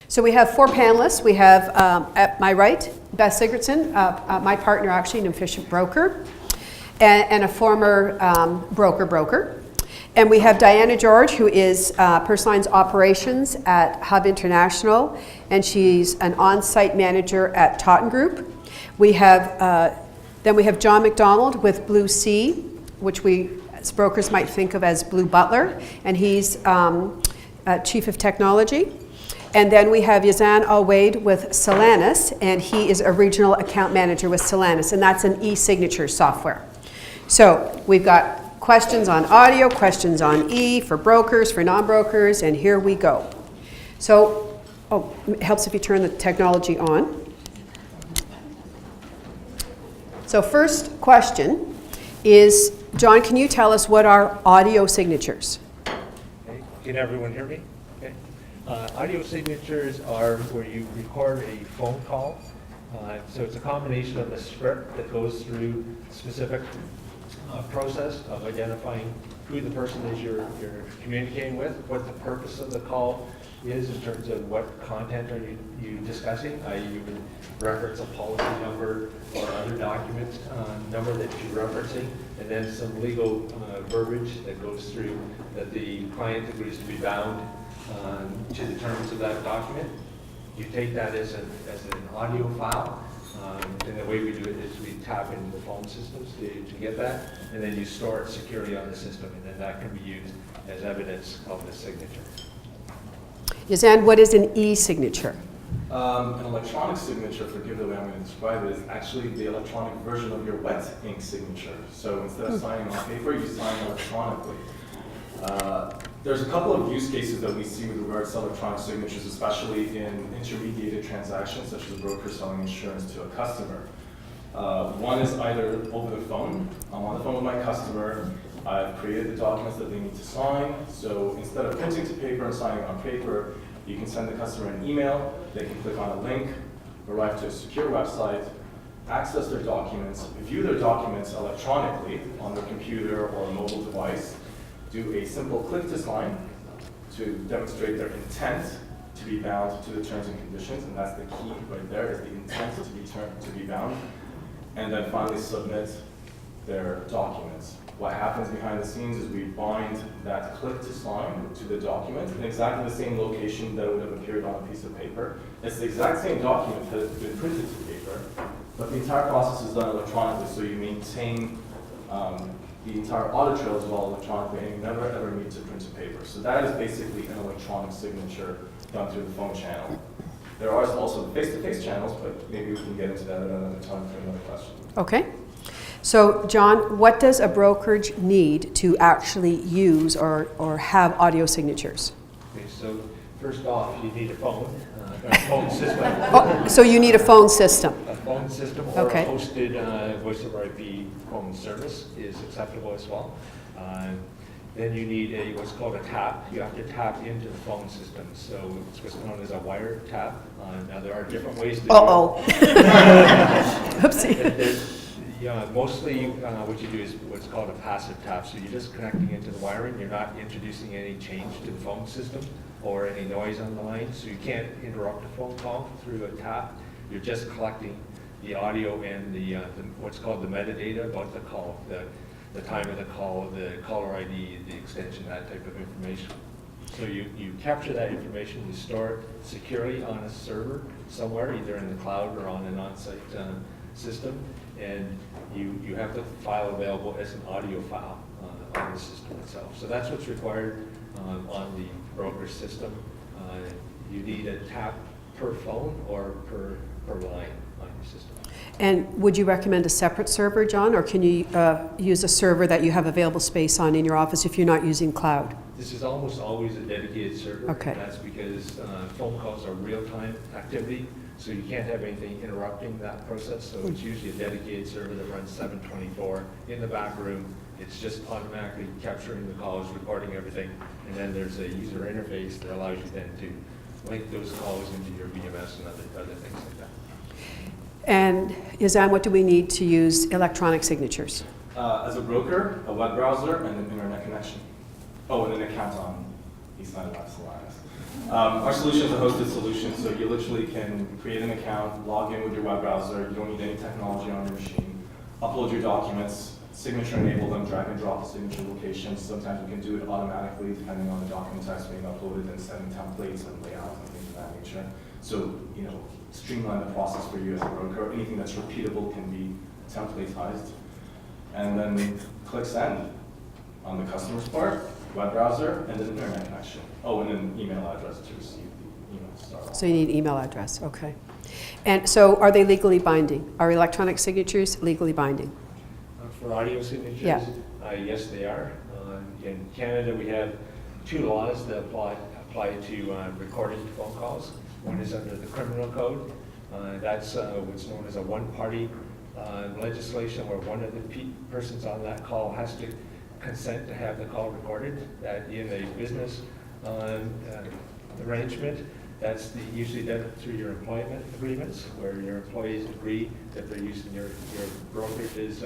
So we have 4 panelists. We have, at my right, Beth Sigurdson, my partner actually, an efficient broker, and a former broker. And we have Dianna George, who is Personal Lines Operations at Hub International, and she's an on-site manager at Totten Group. Then we have John McDonald with blueC, which we as brokers might think of as Blue Butler, and he's Chief of Technology. And then we have Yazan Alwaid with Silanis, and he is a regional account manager with Silanis, and that's an eSignatures software. So we've got questions on audio, questions on E for brokers, for non-brokers, and here we go. So, it helps if you turn the technology on. So first question is, John, can you tell us what are audio signatures? Okay. Can everyone hear me? Okay. Audio signatures are where you record a phone call. So it's a combination of the script that goes through specific process of identifying who the person is you're communicating with, what the purpose of the call is in terms of what content are you discussing. You would reference a policy number or other document number that you're referencing, and then some legal verbiage that goes through that the client agrees to be bound to the terms of that document. You take that as an audio file, and the way we do it is we tap into the phone systems to get that, and then you store it securely on the system, and then that can be used as evidence of the signature. Yazan, what is an e-signature? An electronic signature, forgive the way I'm going to describe it, is actually the electronic version of your wet ink signature. So instead of signing on paper, you sign electronically. There's a couple of use cases that we see with regards to electronic signatures, especially in intermediated transactions, such as a broker selling insurance to a customer. One is either over the phone. I'm on the phone with my customer. I've created the documents that they need to sign. So instead of printing to paper and signing on paper, you can send the customer an email. They can click on a link, arrive to a secure website, access their documents, view their documents electronically on their computer or a mobile device, do a simple click to sign to demonstrate their intent to be bound to the terms and conditions, and that's the key right there, is the intent to be bound, and then finally submit their documents. What happens behind the scenes is we bind that click to sign to the document in exactly the same location that would have appeared on a piece of paper. It's the exact same document that has been printed to paper, but the entire process is done electronically, so you maintain the entire audit trail as well electronically, and you never ever need to print to paper. So that is basically an electronic signature done through the phone channel. There are also face-to-face channels, but maybe we can get into that at another time for another question. Okay. So, John, what does a brokerage need to actually use or have audio signatures? Okay, so first off, you need a phone system. Oh, so you need a phone system. A phone system or Okay. a hosted voice over IP phone service is acceptable as well. Then you need what's called a tap. You have to tap into the phone system. So it's what's known as a wire tap. Now there are different ways to do it. Oopsie. Mostly what you do is what's called a passive tap. So you're just connecting into the wiring. You're not introducing any change to the phone system or any noise on the line. So you can't interrupt a phone call through a tap. You're just collecting the audio and the what's called the metadata about the call, the time of the call, the caller ID, the extension, that type of information. So you capture that information, you store it securely on a server somewhere, either in the cloud or on an on-site system, and you have the file available as an audio file on the system itself. So that's what's required on the broker system. You need a tap per phone or per line on your system. And would you recommend a separate server, John, or can you use a server that you have available space on in your office if you're not using cloud? This is almost always a dedicated server. Okay. And that's because phone calls are real-time activity, so you can't have anything interrupting that process. So it's usually a dedicated server that runs 7/24 in the back room. It's just automatically capturing the calls, recording everything, and then there's a user interface that allows you then to link those calls into your VMS and other things like that. And Yazan, what do we need to use electronic signatures? As a broker, a web browser, and an internet connection. Oh, and an account on eSignatures. Our solution is a hosted solution, so you literally can create an account, log in with your web browser, you don't need any technology on your machine, upload your documents, signature enable them, drag and drop the signature locations. Sometimes we can do it automatically depending on the document types being uploaded and setting templates and layouts and things of that nature. So, streamline the process for you as a broker. Anything that's repeatable can be templatized. And then click send on the customer's part, web browser, and an internet connection. Oh, and an email address to receive the email. So you need email address, okay. And so are they legally binding? Are electronic signatures legally binding? For audio signatures, Yeah. Yes, they are. In Canada, we have 2 laws that apply to recorded phone calls. One is under the criminal code. That's what's known as a one-party legislation, where one of the persons on that call has to consent to have the call recorded. That in a business arrangement, that's usually done through your employment agreements, where your employees agree that they're using your brokerage's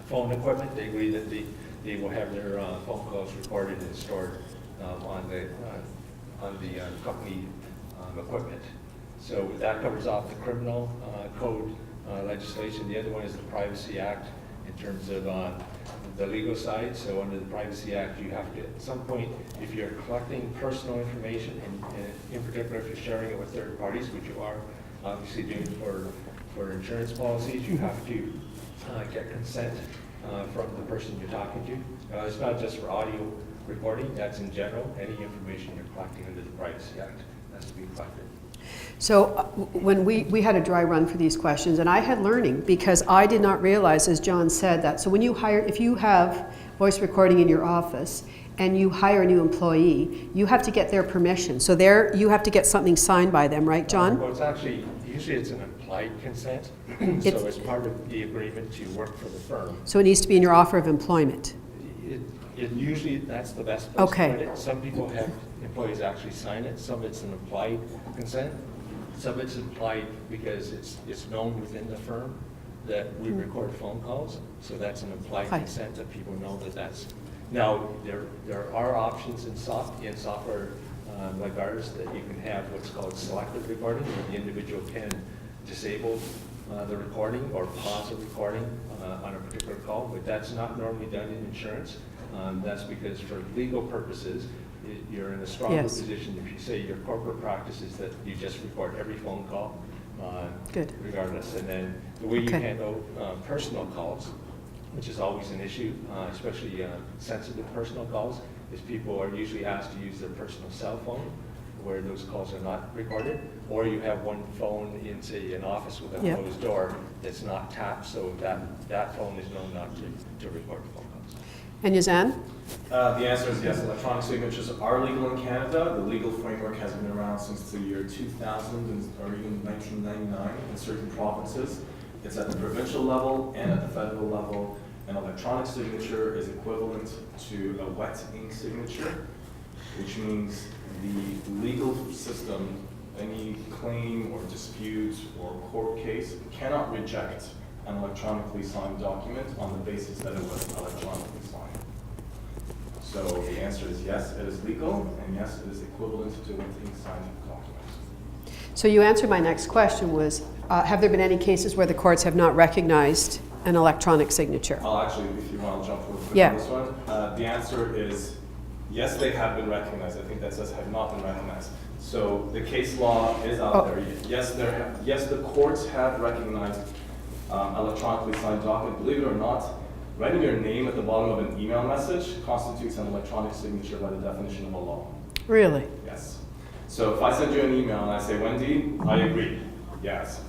phone equipment. They agree that they will have their phone calls recorded and stored on the company equipment. So that covers off the criminal code legislation. The other one is the Privacy Act in terms of the legal side. So under the Privacy Act, you have to, at some point, if you're collecting personal information, and in particular if you're sharing it with third parties, which you are obviously doing for insurance policies, you have to get consent from the person you're talking to. It's not just for audio recording, that's in general. Any information you're collecting under the Privacy Act has to be collected. So when we had a dry run for these questions, and I had learning, because I did not realize, as John said, that so when you hire, if you have voice recording in your office and you hire a new employee, you have to get their permission. So there you have to get something signed by them, right, John? Well, it's actually, usually it's an implied consent. So it's part of the agreement to work for the firm. So it needs to be in your offer of employment. It usually, that's the best place Okay. to put it. Some people have employees actually sign it. Some it's an implied consent. Some it's implied because it's known within the firm that we record phone calls. So that's an implied Hi. consent that people know that that's. Now, there are options in software like ours that you can have what's called selective recording, where the individual can disable the recording or pause the recording on a particular call, but that's not normally done in insurance. That's because for legal purposes, you're in a stronger Yes. position if you say your corporate practice is that you just record every phone call, Good. regardless. And then the way you Okay. handle personal calls, which is always an issue, especially sensitive personal calls, is people are usually asked to use their personal cell phone, where those calls are not recorded, or you have one phone in, say, an office with a Yep. closed door that's not tapped, so that phone is known not to record phone calls. And Yazan? The answer is yes. Electronic signatures are legal in Canada. The legal framework has been around since the year 2000 or even 1999 in certain provinces. It's at the provincial level and at the federal level. An electronic signature is equivalent to a wet ink signature, which means the legal system, any claim or dispute or court case, cannot reject an electronically signed document on the basis that it was electronically signed. So the answer is yes, it is legal, and yes, it is equivalent to wet ink signed documents. So you answered my next question was, have there been any cases where the courts have not recognized an electronic signature? I'll actually, if you want to jump real quick Yeah. on this one, the answer is yes, they have been recognized. I think that says have not been recognized. So the case law is out there. Yes, the courts have recognized electronically signed document. Believe it or not, writing your name at the bottom of an email message constitutes an electronic signature by the definition of a law. Really? Yes. So if I send you an email and I say, Wendy, I agree. Yes.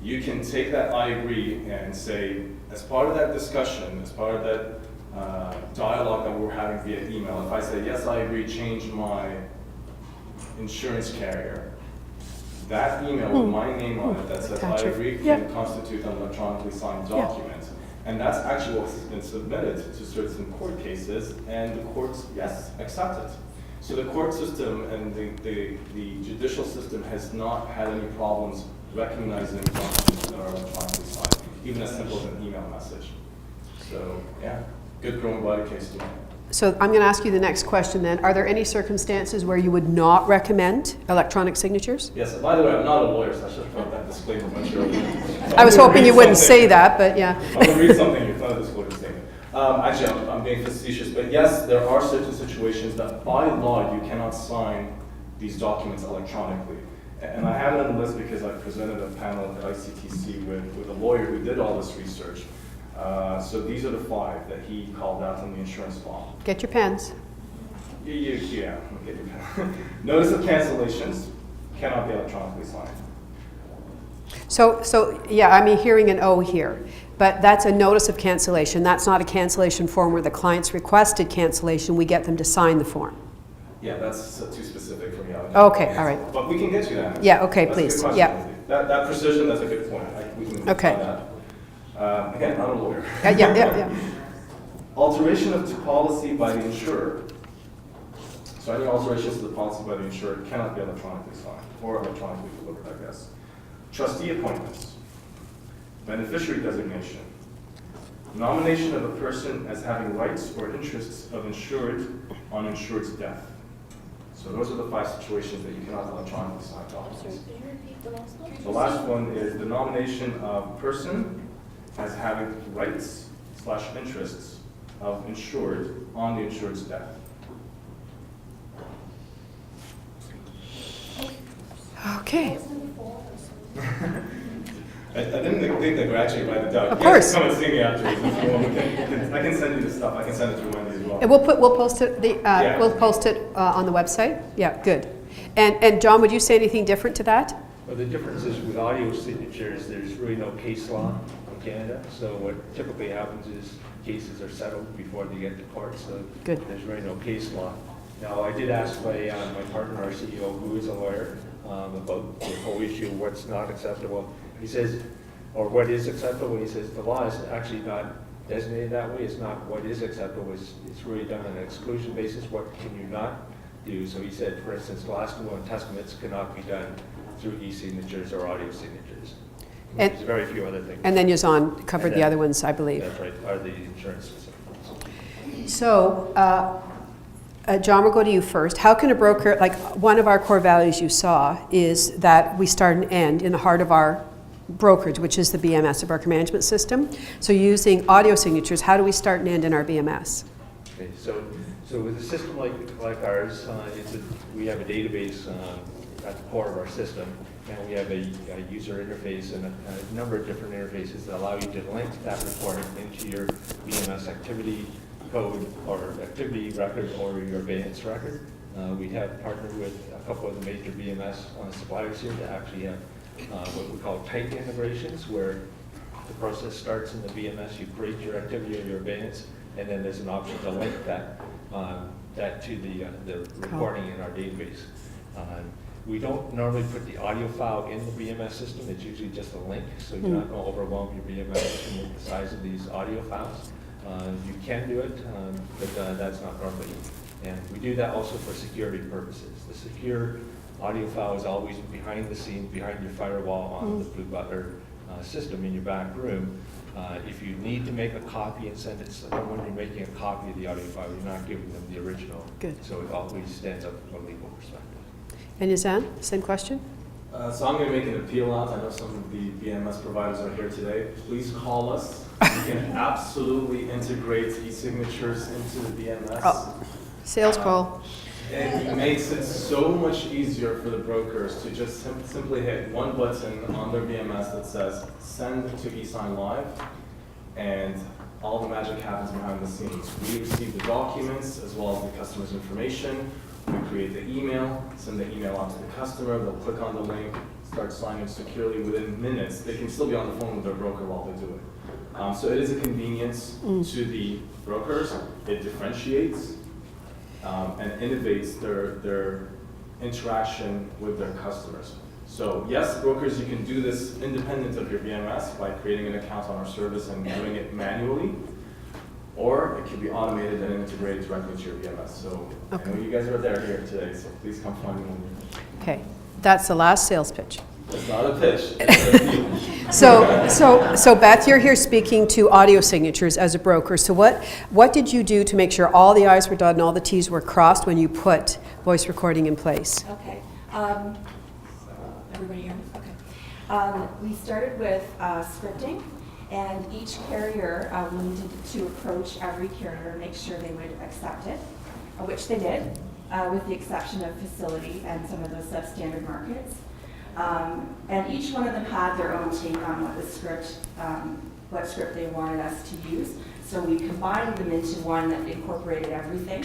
You can take that I agree and say, as part of that discussion, as part of that dialogue that we're having via email, if I say, yes, I agree, change my insurance carrier, that email with my name on it that says I Gotcha. agree can Yep. constitute an electronically signed Yeah. document. And that's actually what's been submitted to certain court cases, and the courts, yes, accept it. So the court system and the judicial system has not had any problems recognizing documents that are electronically signed, even as simple as an email message. So, yeah, good growing body case to me. So I'm going to ask you the next question then. Are there any circumstances where you would not recommend electronic signatures? Yes, by the way, I'm not a lawyer, so I should have put that disclaimer much earlier. I was hoping you wouldn't say that, but yeah. I'm going to read something here. It's not a disclosure statement. Actually, I'm being facetious, but yes, there are certain situations that by law you cannot sign these documents electronically. And I have it on the list because I presented a panel at the ICTC with a lawyer who did all this research. So these are the 5 that he called out in the insurance law. Get your pens. Yeah, I'll get your pen. Notice of cancellations cannot be electronically signed. So yeah, I'm hearing an O here, but that's a notice of cancellation. That's not a cancellation form where the client's requested cancellation. We get them to sign the form. Yeah, that's too specific for me. Okay, all right. But we can get you that. Yeah, okay, That's a good please. question, Yeah. Lindsay. That precision, that's a good point. We can Okay. find that. Again, not a lawyer. Yeah. Alteration of policy by the insurer. So any alterations to the policy by the insurer cannot be electronically signed or electronically delivered, I guess. Trustee appointments. Beneficiary designation. Nomination of a person as having rights or interests of insured on insured's death. So those are the 5 situations that you cannot electronically sign documents. The last one is the nomination of person as having rights / interests of insured on the insured's death. Okay. I didn't think they would actually write it down. Of You guys course. can come and see me afterwards if you want. I can send you the stuff. I can send it to Wendy as well. And we'll post it. Yeah. We'll post it on the website. Yeah, good. And John, would you say anything different to that? Well, the difference is with audio signatures, there's really no case law in Canada. So what typically happens is cases are settled before they get to court. So Good. there's really no case law. Now, I did ask my partner, our CEO, who is a lawyer, about the whole issue of what's not acceptable. He says, or what is acceptable, he says the law is actually not designated that way. It's not what is acceptable. It's really done on an exclusion basis. What can you not do? So he said, for instance, last will and testaments cannot be done through e-signatures or audio signatures. And- There's very few other things. And then Yazan covered And the then- other ones, I believe. That's right, are the insurance specific. So, John, we'll go to you first. How can a broker, like one of our core values you saw is that we start and end in the heart of our brokerage, which is the BMS, the broker management system. So using audio signatures, how do we start and end in our BMS? Okay, so with a system like ours, we have a database at the core of our system, and we have a user interface and a number of different interfaces that allow you to link that report into your BMS activity code or activity record or your abeyance record. We have partnered with a couple of the major BMS suppliers here to actually have what we call tight integrations, where the process starts in the BMS, you create your activity or your abeyance, and then there's an option to link that to the recording in our database. We don't normally put the audio file in the BMS system. It's usually just a link, so you're not going to overwhelm your BMS system with the size of these audio files. You can do it, but that's not normally. And we do that also for security purposes. The secure audio file is always behind the scenes, behind your firewall on the Blue Butler system in your back room. If you need to make a copy and send it to someone, you're making a copy of the audio file. You're not giving them the original. Good. So it always stands up from a legal perspective. And Yazan, same question? So I'm going to make an appeal out. I know some of the BMS providers are here today. Please call us. You can absolutely integrate e-signatures into the BMS. Oh, sales call. It makes it so much easier for the brokers to just simply hit one button on their BMS that says send to eSign Live, and all the magic happens behind the scenes. We receive the documents as well as the customer's information. We create the email, send the email out to the customer. They'll click on the link, start signing securely within minutes. They can still be on the phone with their broker while they do it. So it is a convenience to the brokers. It differentiates and innovates their interaction with their customers. So yes, brokers, you can do this independent of your BMS by creating an account on our service and doing it manually, or it can be automated and integrated directly to your BMS. So I know you guys are here today, so please come find me when you're here. Okay, that's the last sales pitch. It's not a pitch. It's a feeling. So Beth, you're here speaking to audio signatures as a broker. So what did you do to make sure all the I's were dotted and all the T's were crossed when you put voice recording in place? Okay. Everybody hear me? Okay. We started with scripting, and each carrier, we needed to approach every carrier and make sure they would accept it, which they did, with the exception of facility and some of those substandard markets. And each one of them had their own take on what script they wanted us to use. So we combined them into one that incorporated everything,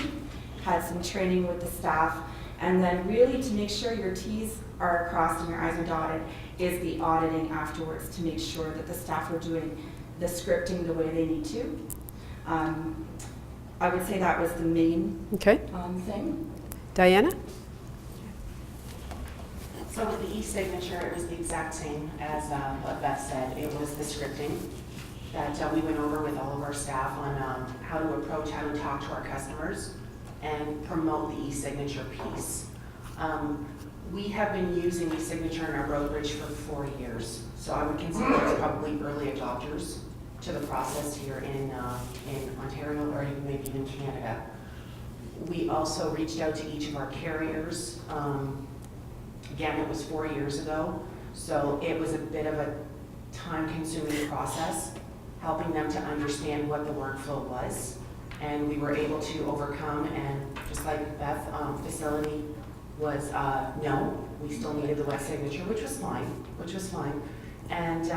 had some training with the staff, and then really to make sure your T's are crossed and your I's are dotted is the auditing afterwards to make sure that the staff are doing the scripting the way they need to. I would say that was the main thing. Dianna? So with the e-signature, it was the exact same as what Beth said. It was the scripting that we went over with all of our staff on how to approach, how to talk to our customers, and promote the e-signature piece. We have been using e-signature in our brokerage for 4 years, so I would consider us probably early adopters to the process here in Ontario or even maybe even Canada. We also reached out to each of our carriers. Again, it was 4 years ago, so it was a bit of a time-consuming process, helping them to understand what the workflow was. And we were able to overcome, and just like Beth, facility was no, we still needed the wet signature, which was fine. And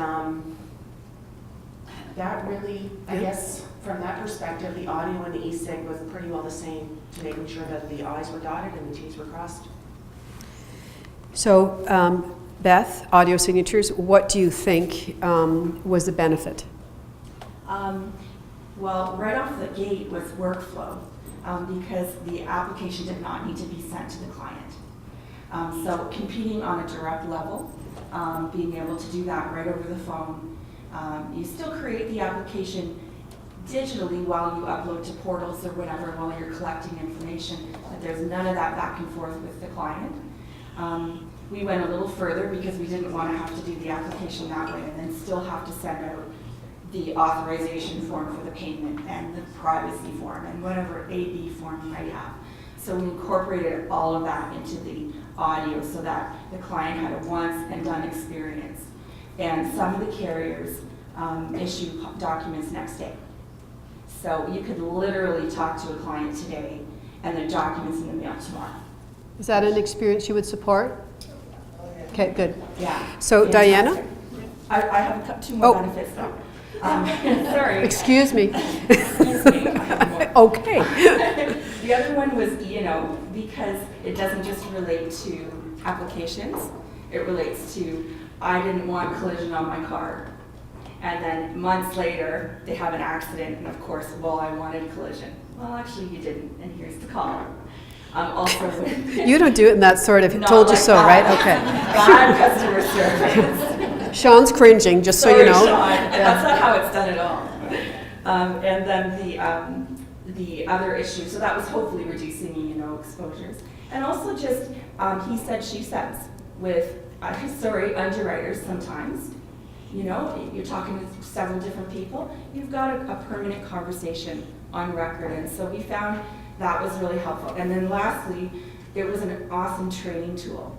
that really, I guess, from that perspective, the audio and the e-sig was pretty well the same, to making sure that the I's were dotted and the T's were crossed. So Beth, audio signatures, what do you think was the benefit? Well, right off the gate was workflow, because the application did not need to be sent to the client. So competing on a direct level, being able to do that right over the phone. You still create the application digitally while you upload to portals or whatever while you're collecting information, but there's none of that back and forth with the client. We went a little further because we didn't want to have to do the application that way and then still have to send out the authorization form for the payment and the privacy form and whatever AB form you might have. So we incorporated all of that into the audio so that the client had a once and done experience. And some of the carriers issue documents next day. So you could literally talk to a client today and the documents in the mail tomorrow. Is that an experience you would support? Okay, good. Yeah. So Fantastic. Dianna? I have two more benefits though. Sorry. Excuse me. Excuse me. I have more. Okay. The other one was E&O, because it doesn't just relate to applications. It relates to, I didn't want collision on my car. And then months later, they have an accident, and of course, well, I wanted collision. Well, actually, you didn't, and here's the call. Also, You don't do it in that sort of Not told you like so, that. right? Okay. Bad customer service. Sean's cringing, just so you Sorry, know. Sean. That's not how it's done at all. And then the other issue, so that was hopefully reducing exposures, and also just he said, she says with underwriters sometimes. You're talking to several different people. You've got a permanent conversation on record, and so we found that was really helpful. And then lastly, it was an awesome training tool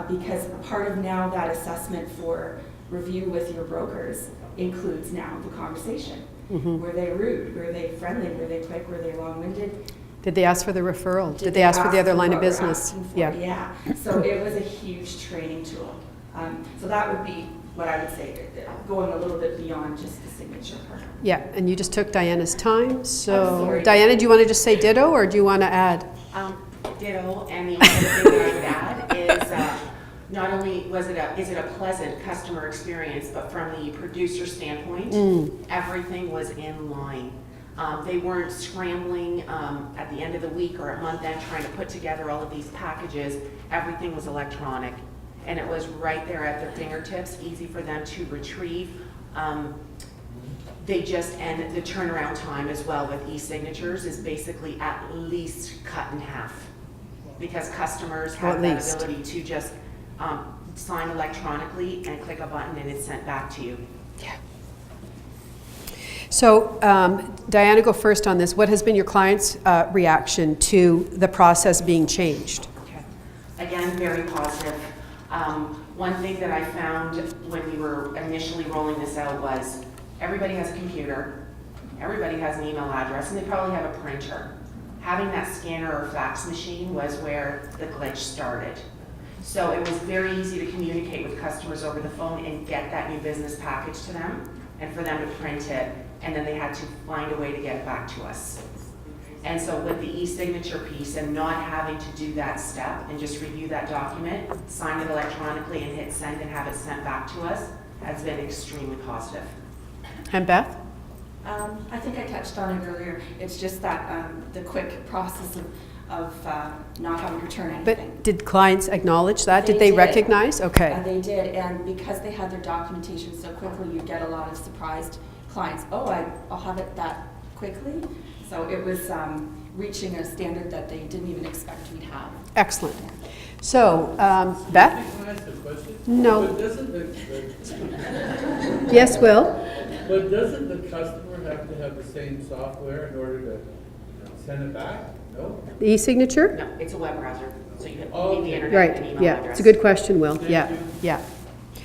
because part of now that assessment for review with your brokers includes now the conversation. Mm-hmm. Were they rude? Were they friendly? Were they quick? Were they long-winded? Did they ask for the referral? Did they ask for the other line of business? Yeah. So it was a huge training tool. So that would be what I would say, going a little bit beyond just the signature part. Yeah, and you just took Diana's time. So I'm sorry. Dianna, do you want to just say ditto, or do you want to add? Ditto, and the only thing that I would add is not only is it a pleasant customer experience, but from the producer standpoint, everything was in line. They weren't scrambling at the end of the week or at month end trying to put together all of these packages. Everything was electronic, and it was right there at their fingertips, easy for them to retrieve. And the turnaround time as well with e-signatures is basically at least cut in half, because customers have that ability to just sign electronically and click a button and it's sent back to you. So, Dianna, go first on this. What has been your client's reaction to the process being changed? Okay. Again, very positive. One thing that I found when we were initially rolling this out was everybody has a computer, everybody has an email address, and they probably have a printer. Having that scanner or fax machine was where the glitch started. So it was very easy to communicate with customers over the phone and get that new business package to them and for them to print it, and then they had to find a way to get it back to us. And so with the e-signature piece and not having to do that step and just review that document, sign it electronically and hit send and have it sent back to us has been extremely positive. And Beth? I think I touched on it earlier. It's just that the quick process of not having to return anything. But did clients acknowledge that? Did They they did. recognize? Okay. They did, and because they had their documentation so quickly, you get a lot of surprised clients. Oh, I'll have it that quickly. So it was reaching a standard that they didn't even expect we'd have. Excellent. So, Beth? Can I ask a question? No. But doesn't Yes, Will? but doesn't the customer have to have the same software in order to send it back? No? The e-signature? No, it's a web browser, so you need the Okay. internet Right, and email yeah. address. It's a good question, Will. Thank Yeah, you. yeah.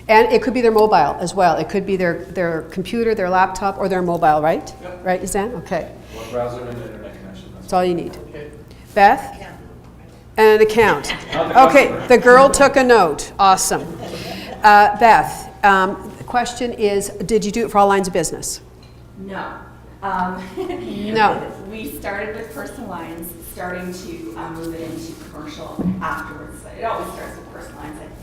And it could be their mobile as well. It could be their computer, their laptop, or their mobile, right? Yep. Right, Yazan? Okay. Web browser and internet connection. That's all you need. Okay. Beth? And an account. Not the Okay, customer. the girl took a note. Awesome. Beth, the question is, did you do it for all lines of business? No. No. We started with personal lines, starting to move it into commercial afterwards. It always starts with personal lines, I think.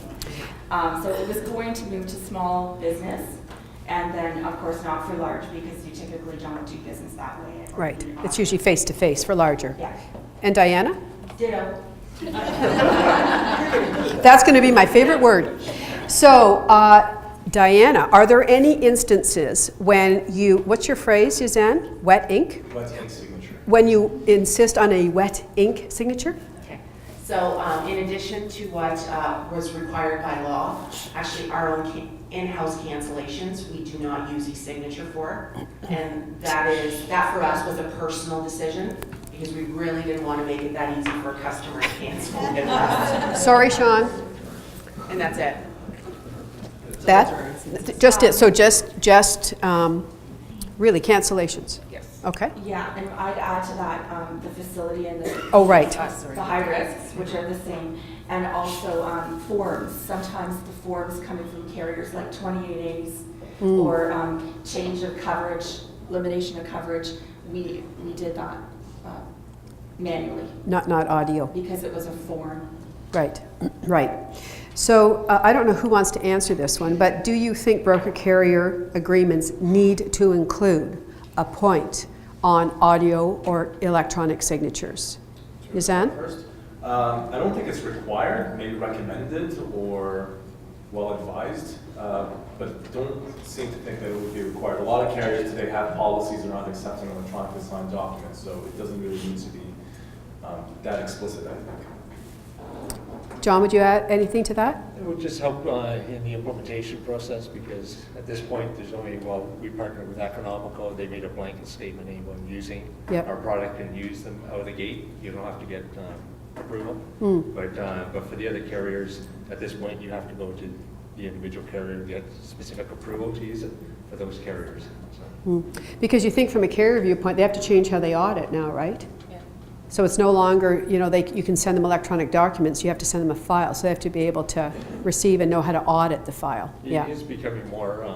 So it was going to move to small business, and then, of course, not for large, because you typically don't do business that way. Right. It's usually face-to-face for larger. Yeah. And Dianna? Ditto. That's going to be my favorite word. So, Dianna, are there any instances when you, what's your phrase, Yazan? Wet ink? Wet ink signature. When you insist on a wet ink signature? Okay. So in addition to what was required by law, actually our own in-house cancellations, we do not use e-signature for. And that for us was a personal decision because we really didn't want to make it that easy for a customer to cancel. Sorry, Sean. And that's it. Beth? Just it. So just really cancellations. Yes. Okay. Yeah, and I'd add to that the facility and the Oh, right. the high risks, which are the same, and also forms. Sometimes the forms coming from carriers like 28As or change of coverage, elimination of coverage, we did that manually Not audio. because it was a form. Right. Right. So I don't know who wants to answer this one, but do you think broker-carrier agreements need to include a point on audio or electronic signatures? Yazan? First, I don't think it's required, maybe recommended or well advised, but don't seem to think that it would be required. A lot of carriers today have policies around accepting electronically signed documents, so it doesn't really need to be that explicit, I think. John, would you add anything to that? It would just help in the implementation process because at this point, there's only, well, we partnered with Economical. They made a blanket statement, anyone using Yep. our product can use them out of the gate. You don't have to get approval. But for the other carriers, at this point, you have to go to the individual carrier and get specific approval to use it for those carriers. So. Because you think from a carrier viewpoint, they have to change how they audit now, right? So it's no longer, you can send them electronic documents, you have to send them a file. So they have to be able to receive and know how to audit the file. Yeah. It is becoming more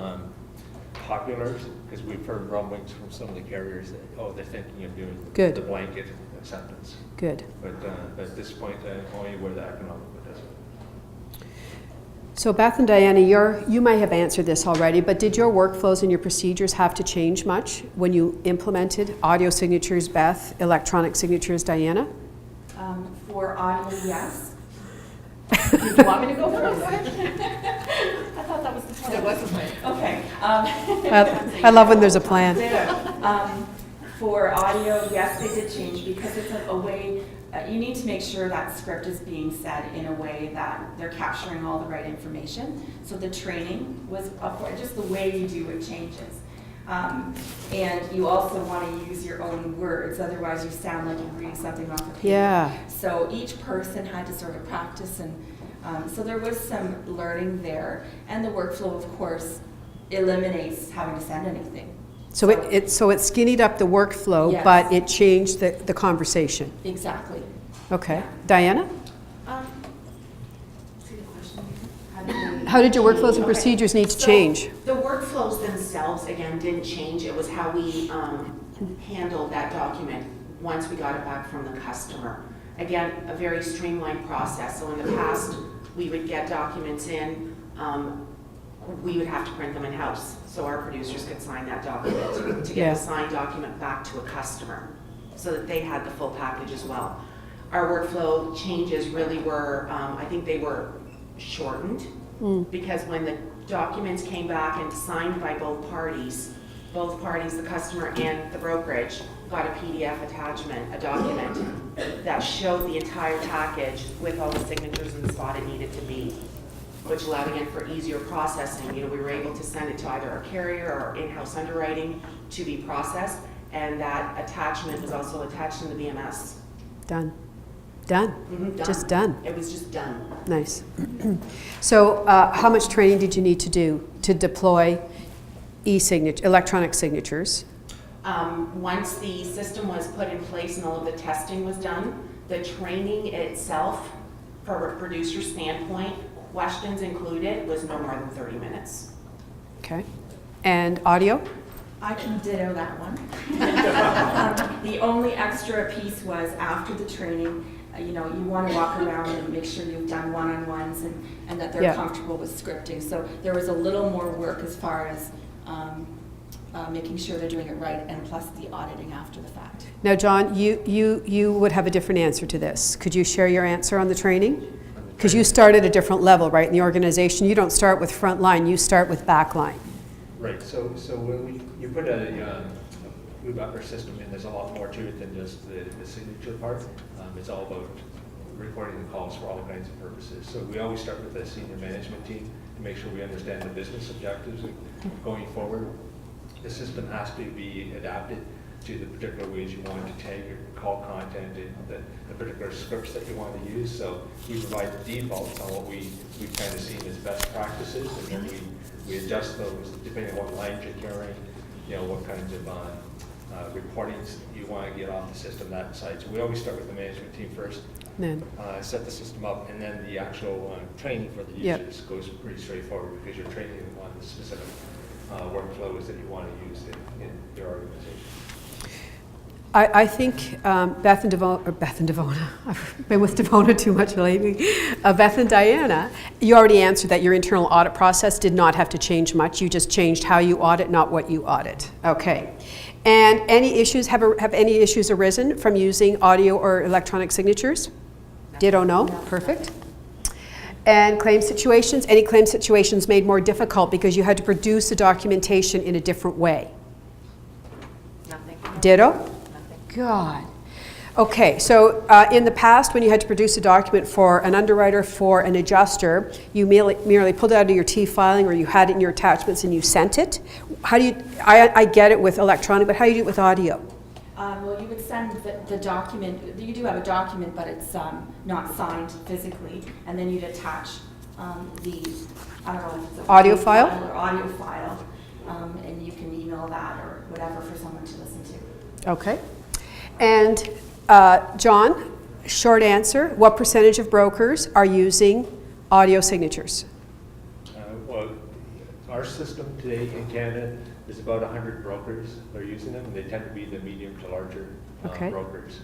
popular because we've heard rumblings from some of the carriers that, they're thinking of doing Good. the blanket acceptance. Good. But at this point, only where the Economical does it. So Beth and Dianna, you might have answered this already, but did your workflows and your procedures have to change much when you implemented audio signatures, Beth, electronic signatures, Dianna? For audio, yes. Do you want me to go first? I thought that was the plan. It was the plan. Okay. I love when there's a plan. For audio, yes, they did change because it's a way you need to make sure that script is being said in a way that they're capturing all the right information. So the training was, just the way you do it changes. And you also want to use your own words, otherwise you sound like you're reading something off a paper. Yeah. So each person had to sort of practice, and so there was some learning there. And the workflow, of course, eliminates having to send anything. So it skinnied up the workflow, Yes. but it changed the conversation. Exactly. Okay. Diana? See the question again? How did your workflows and Okay. procedures need to So, change? The workflows themselves, again, didn't change. It was how we handled that document once we got it back from the customer. Again, a very streamlined process. So in the past, we would get documents in, we would have to print them in-house, so our producers could sign that document to get Yeah. the signed document back to a customer, so that they had the full package as well. Our workflow changes really were, I think they were shortened, because when the documents came back and signed by both parties, the customer and the brokerage, got a PDF attachment, a document that showed the entire package with all the signatures in the spot it needed to be, which allowed, again, for easier processing. We were able to send it to either our carrier or in-house underwriting to be processed, and that attachment was also attached in the BMS. Done. Done. Done. Just done. It was just done. Nice. So how much training did you need to do to deploy electronic signatures? Once the system was put in place and all of the testing was done, the training itself, from a producer standpoint, questions included, was no more than 30 minutes. Okay. And audio? I can ditto that one. The only extra piece was after the training, you want to walk around and make sure you've done one-on-ones and that they're Yeah. comfortable with scripting. So there was a little more work as far as making sure they're doing it right, and plus the auditing after the fact. Now, John, you would have a different answer to this. Could you share your answer on the training? Because you start at a different level, right, in the organization. You don't start with front line, you start with back line. Right, so when you put a Blue Butler system in, there's a lot more to it than just the signature part. It's all about recording the calls for all kinds of purposes. So we always start with the senior management team to make sure we understand the business objectives going forward. The system has to be adapted to the particular ways you want to tag your call content and the particular scripts that you want to use. So we provide the defaults on what we've kind of seen as best practices, and then we adjust those depending on what lines you're carrying, what kinds of reportings you want to get off the system, that side. So we always start with the management team first, Then, set the system up, and then the actual training for the Yep. users goes pretty straightforward, because you're training them on the specific workflows that you want to use in your organization. I think Beth and Devona, I've been with Devona too much lately. Beth and Diana, you already answered that your internal audit process did not have to change much. You just changed how you audit, not what you audit. Okay. And any issues, have any issues arisen from using audio or electronic signatures? Ditto, no? Perfect. And claim situations, any claim situations made more difficult because you had to produce the documentation in a different way? Nothing. Ditto? Nothing. God. Okay, so in the past, when you had to produce a document for an underwriter, for an adjuster, you merely pulled it out of your T filing, or you had it in your attachments and you sent it. How do you, I get it with electronic, but how do you do it with audio? Well, you would send the document, you do have a document, but it's not signed physically, and then you'd attach the, I don't know if it's a Audio video file? or audio file, and you can email that or whatever for someone to listen to. Okay. And John, short answer, what percentage of brokers are using audio signatures? Well, our system today in Canada is about 100 brokers that are using them, and they tend to be the medium to larger Okay. brokers.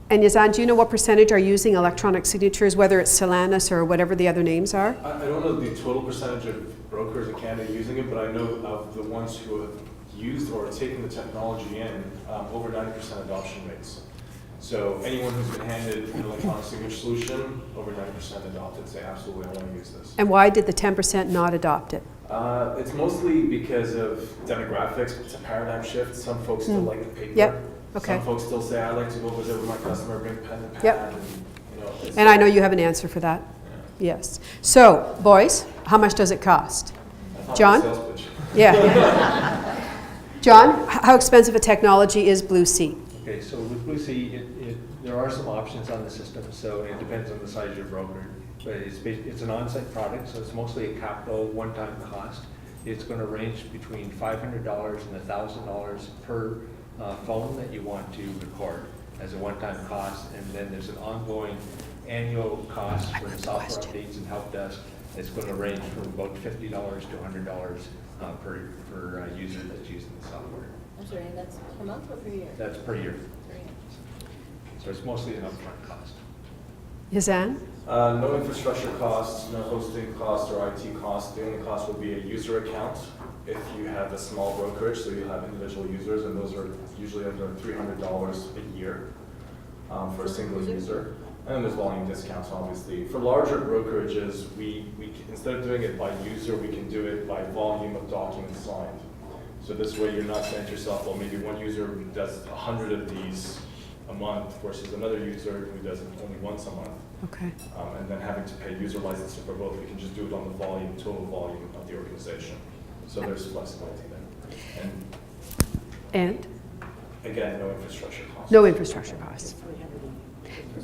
And Yazan, do you know what percentage are using electronic signatures, whether it's Silanis or whatever the other names are? I don't know the total percentage of brokers in Canada using it, but I know of the ones who have used or taken the technology in, over 90% adoption rates. So anyone who's been handed an electronic signature solution, over 90% adopted, say absolutely I want to use this. And why did the 10% not adopt it? It's mostly because of demographics. It's a paradigm shift. Some folks still like the paper. Yep. Okay. Some folks still say, I like to go visit with my customer, bring pen and pad. Yep. And, you know, it's- And I know you have an answer for that. Yes. So, boys, how much does it cost? I thought John? it was a sales pitch. Yeah. John, how expensive a technology is blueC? Okay, so with blueC, there are some options on the system, so it depends on the size of your broker. But it's an on-site product, so it's mostly a capital one-time cost. It's going to range between $500 and $1,000 per phone that you want to record as a one-time cost, and then there's an ongoing annual cost for the software updates and help desk. It's going to range from about $50 to $100 per user that's using the software. I'm sorry, that's per month or per year? That's per year. Per year. So it's mostly an upfront cost. Yazan? No infrastructure costs, no hosting costs or IT costs. The only cost will be a user account if you have a small brokerage, so you have individual users, and those are usually under $300 a year for a single user. And then there's volume discounts, obviously. For larger brokerages, instead of doing it by user, we can do it by volume of documents signed. So this way you're not saying to yourself, well, maybe one user does 100 of these a month versus another user who does it only once a month. Okay. And then having to pay user licensing for both, we can just do it on the volume, total volume of the organization. So there's flexibility there. And? Again, no infrastructure costs. No infrastructure costs.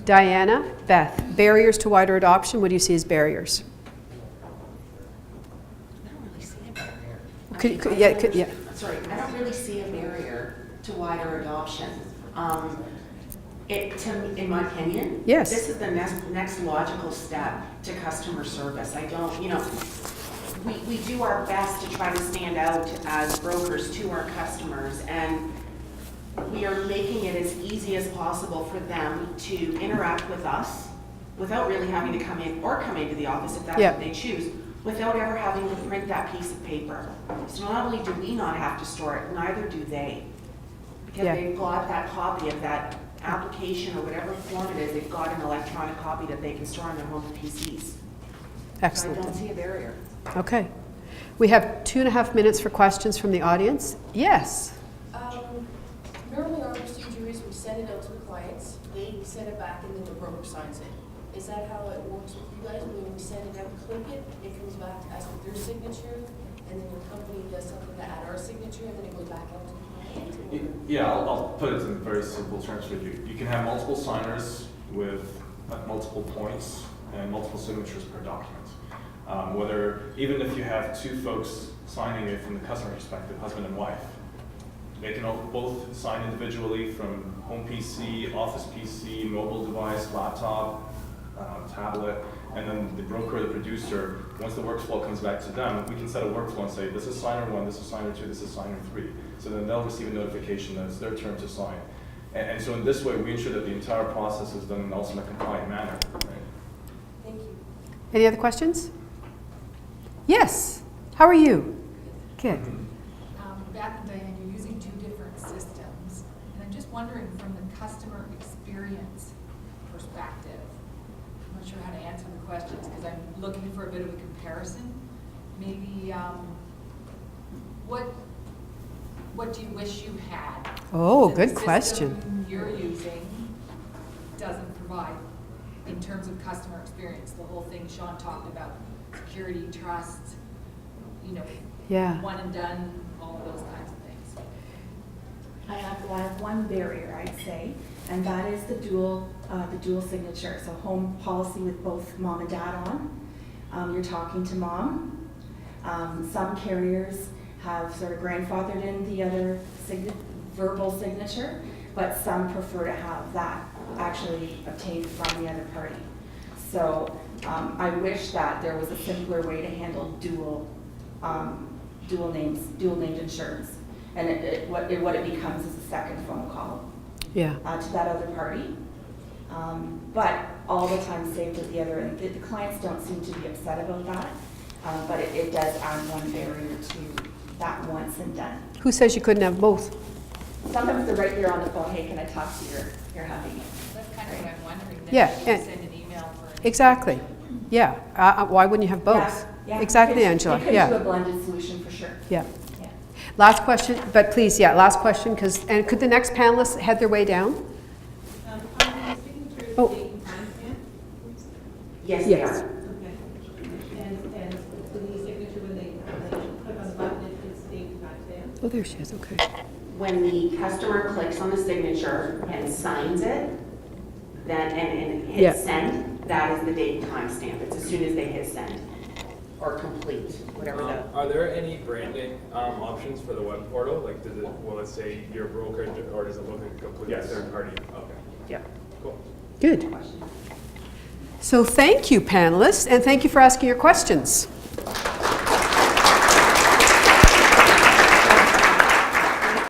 Dianna, Beth, barriers to wider adoption, what do you see as barriers? I don't really see a barrier. Yeah. Sorry, I don't really see a barrier to wider adoption. In my opinion, Yes. this is the next logical step to customer service. I don't, we do our best to try to stand out as brokers to our customers, and we are making it as easy as possible for them to interact with us without really having to come into the office if that's Yeah. what they choose, without ever having to print that piece of paper. So not only do we not have to store it, neither do they. Because Yeah. they've got that copy of that application or whatever form it is, they've got an electronic copy that they can store on their home PCs. So I Excellent. don't see a barrier. Okay. We have 2.5 minutes for questions from the audience. Yes. Normally our procedure is we send it out to the clients, they send it back, and then the broker signs it. Is that how it works with you guys? When we send it out, click it, it comes back to us with their signature, and then your company does something to add our signature, and then it goes back out to the client? Yeah, I'll put it in very simple terms for you. You can have multiple signers with multiple points and multiple signatures per document. Even if you have two folks signing it from the customer perspective, husband and wife, they can both sign individually from home PC, office PC, mobile device, laptop, tablet, and then the broker or the producer, once the workflow comes back to them, we can set a workflow and say, this is signer 1, this is signer 2, this is signer 3. So then they'll receive a notification that it's their turn to sign. And so in this way, we ensure that the entire process is done in also in a compliant manner. Right? Thank you. Any other questions? Yes. How are you? Good. Beth and Diane, you're using two different systems, and I'm just wondering from the customer experience perspective, I'm not sure how to answer the questions because I'm looking for a bit of a comparison. Maybe what do you wish you had? Oh, that good the question. system you're using doesn't provide in terms of customer experience. The whole thing Sean talked about, security, trust, Yeah. one and done, all of those kinds of things. I have one barrier, I'd say, and that is the dual signature. So home policy with both mom and dad on. You're talking to mom. Some carriers have sort of grandfathered in the other verbal signature, but some prefer to have that actually obtained from the other party. So I wish that there was a simpler way to handle dual named insurance. And what it becomes is a second phone call Yeah. to that other party. But all the time saved at the other end. The clients don't seem to be upset about that, but it does add one barrier to that once and done. Who says you couldn't have both? Sometimes they're right here on the phone, hey, can I talk to your hubby? That's kind of what I'm wondering. Then Yeah, you and- send an email for. Exactly. Yeah. Why wouldn't you have both? Yeah, Exactly, you could- Angela. You could Yeah. do a blended solution for sure. Yeah. Yeah. Last question, but please, yeah, last question, and could the next panelists head their way down? Are the signatures Oh. date and timestamp? Yes, they Yes. are. Okay. And for the signature, when they click on the button, it's date and timestamp? Oh, there she is, okay. When the customer clicks on the signature and signs it, then, and Yeah. hits send, that is the date and timestamp. It's as soon as they hit send or complete, whatever the. Are there any branding options for the web portal? Like, will it say your brokerage, or does it look like a completely Yes. third party? Okay, Yep. cool. Good. So thank you, panelists, and thank you for asking your questions.